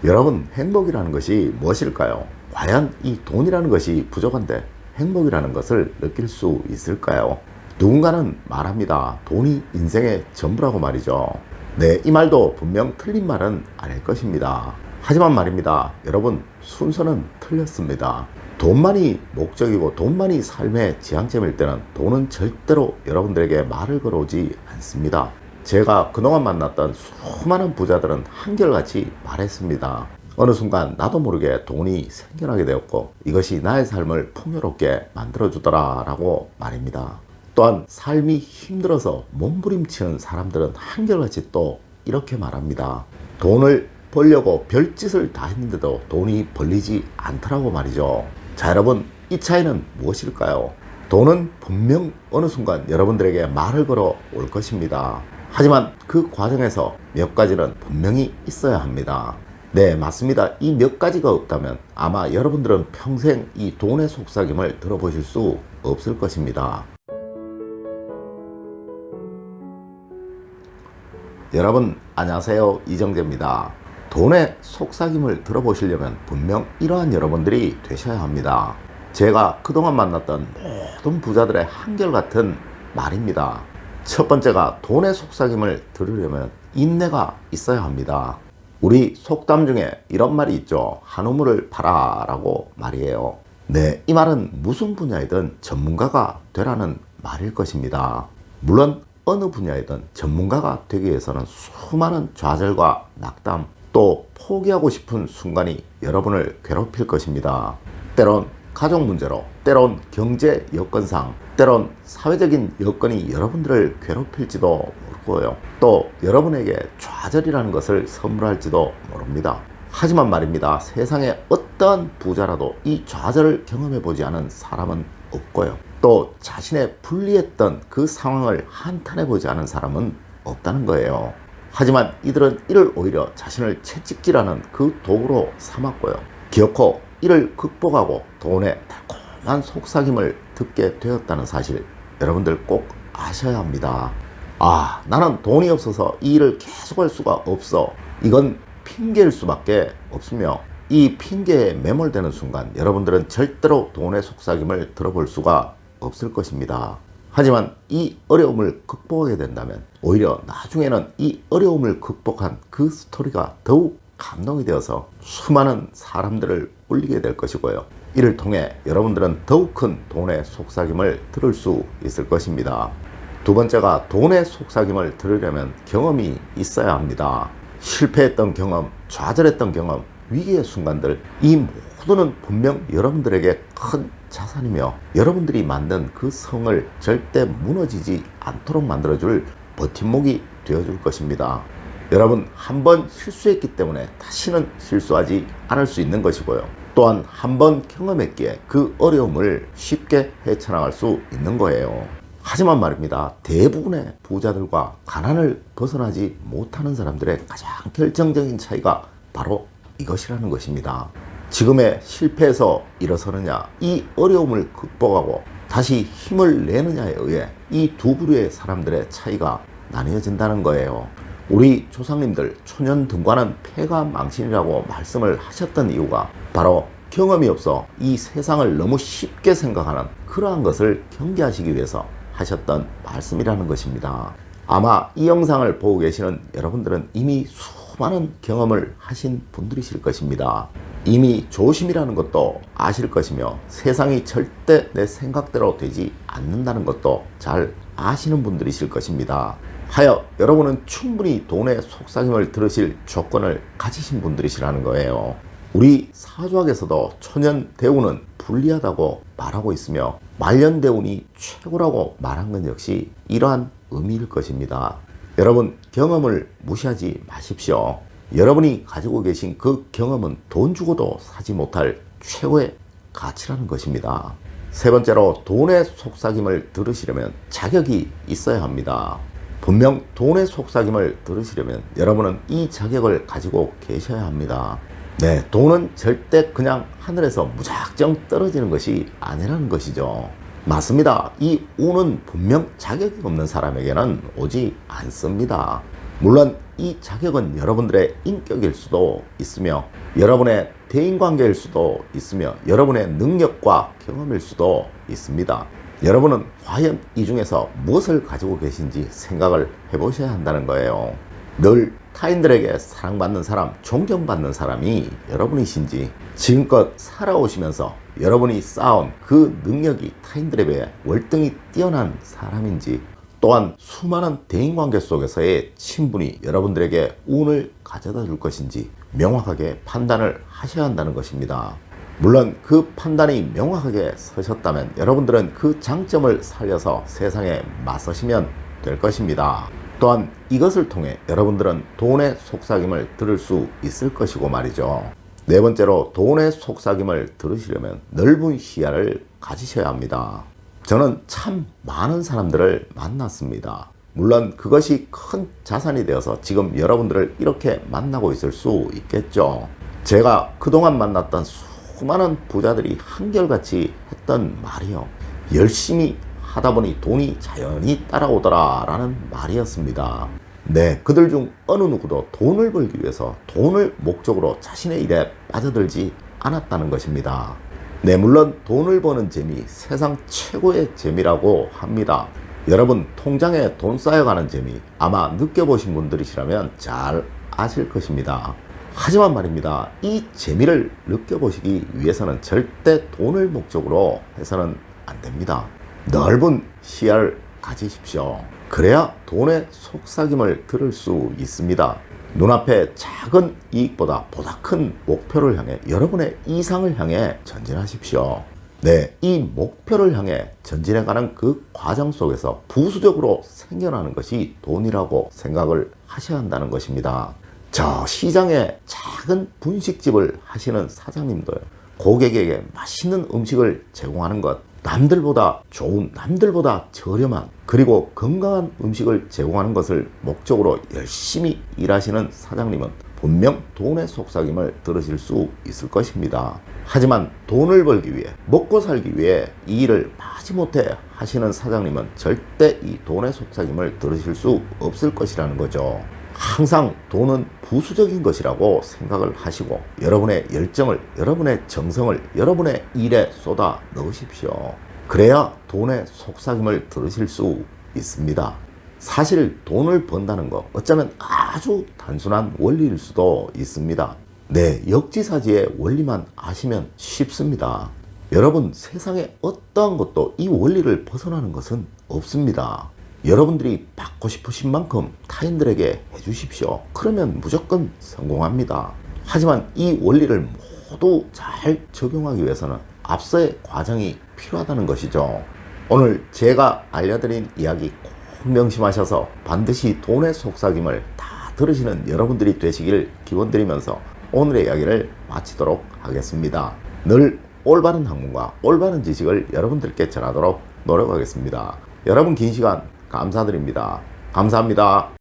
여러분, 행복이라는 것이 무엇일까요? 과연 이 돈이라는 것이 부족한데 행복이라는 것을 느낄 수 있을까요? 누군가는 말합니다. 돈이 인생의 전부라고 말이죠. 네, 이 말도 분명 틀린 말은 아닐 것입니다. 하지만 말입니다. 여러분, 순서는 틀렸습니다. 돈만이 목적이고 돈만이 삶의 지향점일 때는 돈은 절대로 여러분들에게 말을 걸어오지 않습니다. 제가 그동안 만났던 수많은 부자들은 한결같이 말했습니다. 어느 순간 나도 모르게 돈이 생겨나게 되었고 이것이 나의 삶을 풍요롭게 만들어주더라 라고 말입니다. 또한 삶이 힘들어서 몸부림치는 사람들은 한결같이 또 이렇게 말합니다. 돈을 벌려고 별짓을 다 했는데도 돈이 벌리지 않더라고 말이죠. 자, 여러분, 이 차이는 무엇일까요? 돈은 분명 어느 순간 여러분들에게 말을 걸어 올 것입니다. 하지만 그 과정에서 몇 가지는 분명히 있어야 합니다. 네, 맞습니다. 이 몇 가지가 없다면 아마 여러분들은 평생 이 돈의 속삭임을 들어보실 수 없을 것입니다. 여러분, 안녕하세요. 이정재입니다. 돈의 속삭임을 들어보시려면 분명 이러한 여러분들이 되셔야 합니다. 제가 그동안 만났던 모든 부자들의 한결같은 말입니다. 첫 번째가 돈의 속삭임을 들으려면 인내가 있어야 합니다. 우리 속담 중에 이런 말이 있죠. 한 우물을 파라 라고 말이에요. 네, 이 말은 무슨 분야이든 전문가가 되라는 말일 것입니다. 물론 어느 분야이든 전문가가 되기 위해서는 수많은 좌절과 낙담, 또 포기하고 싶은 순간이 여러분을 괴롭힐 것입니다. 때론 가족 문제로, 때론 경제 여건상, 때론 사회적인 여건이 여러분들을 괴롭힐지도 모르고요. 또 여러분에게 좌절이라는 것을 선물할지도 모릅니다. 하지만 말입니다. 세상에 어떠한 부자라도 이 좌절을 경험해보지 않은 사람은 없고요. 또 자신의 불리했던 그 상황을 한탄해보지 않은 사람은 없다는 거예요. 하지만 이들은 이를 오히려 자신을 채찍질하는 그 도구로 삼았고요. 기어코 이를 극복하고 돈의 달콤한 속삭임을 듣게 되었다는 사실, 여러분들 꼭 아셔야 합니다. 아, 나는 돈이 없어서 이 일을 계속할 수가 없어. 이건 핑계일 수밖에 없으며, 이 핑계에 매몰되는 순간 여러분들은 절대로 돈의 속삭임을 들어볼 수가 없을 것입니다. 하지만 이 어려움을 극복하게 된다면 오히려 나중에는 이 어려움을 극복한 그 스토리가 더욱 감동이 되어서 수많은 사람들을 울리게 될 것이고요. 이를 통해 여러분들은 더욱 큰 돈의 속삭임을 들을 수 있을 것입니다. 두 번째가 돈의 속삭임을 들으려면 경험이 있어야 합니다. 실패했던 경험, 좌절했던 경험, 위기의 순간들, 이 모두는 분명 여러분들에게 큰 자산이며 여러분들이 만든 그 성을 절대 무너지지 않도록 만들어줄 버팀목이 되어줄 것입니다. 여러분, 한번 실수했기 때문에 다시는 실수하지 않을 수 있는 것이고요. 또한 한번 경험했기에 그 어려움을 쉽게 헤쳐나갈 수 있는 거예요. 하지만 말입니다. 대부분의 부자들과 가난을 벗어나지 못하는 사람들의 가장 결정적인 차이가 바로 이것이라는 것입니다. 지금의 실패에서 일어서느냐, 이 어려움을 극복하고 다시 힘을 내느냐에 의해 이 두 부류의 사람들의 차이가 나뉘어진다는 거예요. 우리 조상님들 초년등과는 패가 망신이라고 말씀을 하셨던 이유가 바로 경험이 없어 이 세상을 너무 쉽게 생각하는 그러한 것을 경계하시기 위해서 하셨던 말씀이라는 것입니다. 아마 이 영상을 보고 계시는 여러분들은 이미 수많은 경험을 하신 분들이실 것입니다. 이미 조심이라는 것도 아실 것이며 세상이 절대 내 생각대로 되지 않는다는 것도 잘 아시는 분들이실 것입니다. 하여 여러분은 충분히 돈의 속삭임을 들으실 조건을 가지신 분들이시라는 거예요. 우리 사주학에서도 초년대운은 불리하다고 말하고 있으며 말년대운이 최고라고 말한 건 역시 이러한 의미일 것입니다. 여러분, 경험을 무시하지 마십시오. 여러분이 가지고 계신 그 경험은 돈 주고도 사지 못할 최고의 가치라는 것입니다. 세 번째로, 돈의 속삭임을 들으시려면 자격이 있어야 합니다. 분명 돈의 속삭임을 들으시려면 여러분은 이 자격을 가지고 계셔야 합니다. 네, 돈은 절대 그냥 하늘에서 무작정 떨어지는 것이 아니라는 것이죠. 맞습니다. 이 운은 분명 자격이 없는 사람에게는 오지 않습니다. 물론 이 자격은 여러분들의 인격일 수도 있으며 여러분의 대인관계일 수도 있으며 여러분의 능력과 경험일 수도 있습니다. 여러분은 과연 이 중에서 무엇을 가지고 계신지 생각을 해보셔야 한다는 거예요. 늘 타인들에게 사랑받는 사람, 존경받는 사람이 여러분이신지, 지금껏 살아오시면서 여러분이 쌓아온 그 능력이 타인들에 비해 월등히 뛰어난 사람인지, 또한 수많은 대인관계 속에서의 친분이 여러분들에게 운을 가져다 줄 것인지 명확하게 판단을 하셔야 한다는 것입니다. 물론 그 판단이 명확하게 서셨다면 여러분들은 그 장점을 살려서 세상에 맞서시면 될 것입니다. 또한 이것을 통해 여러분들은 돈의 속삭임을 들을 수 있을 것이고 말이죠. 네 번째로, 돈의 속삭임을 들으시려면 넓은 시야를 가지셔야 합니다. 저는 참 많은 사람들을 만났습니다. 물론 그것이 큰 자산이 되어서 지금 여러분들을 이렇게 만나고 있을 수 있겠죠. 제가 그동안 만났던 수많은 부자들이 한결같이 했던 말이요, 열심히 하다 보니 돈이 자연히 따라오더라 라는 말이었습니다. 네, 그들 중 어느 누구도 돈을 벌기 위해서 돈을 목적으로 자신의 일에 빠져들지 않았다는 것입니다. 네, 물론 돈을 버는 재미, 세상 최고의 재미라고 합니다. 여러분, 통장에 돈 쌓여가는 재미 아마 느껴보신 분들이시라면 잘 아실 것입니다. 하지만 말입니다, 이 재미를 느껴보시기 위해서는 절대 돈을 목적으로 해서는 안 됩니다. 넓은 시야를 가지십시오. 그래야 돈의 속삭임을 들을 수 있습니다. 눈앞에 작은 이익보다 보다 큰 목표를 향해, 여러분의 이상을 향해 전진하십시오. 네, 이 목표를 향해 전진해가는 그 과정 속에서 부수적으로 생겨나는 것이 돈이라고 생각을 하셔야 한다는 것입니다. 저 시장에 작은 분식집을 하시는 사장님도요, 고객에게 맛있는 음식을 제공하는 것, 남들보다 좋은, 남들보다 저렴한, 그리고 건강한 음식을 제공하는 것을 목적으로 열심히 일하시는 사장님은 분명 돈의 속삭임을 들으실 수 있을 것입니다. 하지만 돈을 벌기 위해, 먹고 살기 위해 이 일을 마지못해 하시는 사장님은 절대 이 돈의 속삭임을 들으실 수 없을 것이라는 거죠. 항상 돈은 부수적인 것이라고 생각을 하시고 여러분의 열정을, 여러분의 정성을 여러분의 일에 쏟아 넣으십시오. 그래야 돈의 속삭임을 들으실 수 있습니다. 사실 돈을 번다는 것, 어쩌면 아주 단순한 원리일 수도 있습니다. 네, 역지사지의 원리만 아시면 쉽습니다. 여러분, 세상에 어떠한 것도 이 원리를 벗어나는 것은 없습니다. 여러분들이 받고 싶으신 만큼 타인들에게 해주십시오. 그러면 무조건 성공합니다. 하지만 이 원리를 모두 잘 적용하기 위해서는 앞서의 과정이 필요하다는 것이죠. 오늘 제가 알려드린 이야기 꼭 명심하셔서 반드시 돈의 속삭임을 다 들으시는 여러분들이 되시길 기원드리면서 오늘의 이야기를 마치도록 하겠습니다. 늘 올바른 학문과 올바른 지식을 여러분들께 전하도록 노력하겠습니다. 여러분, 긴 시간 감사드립니다. 감사합니다.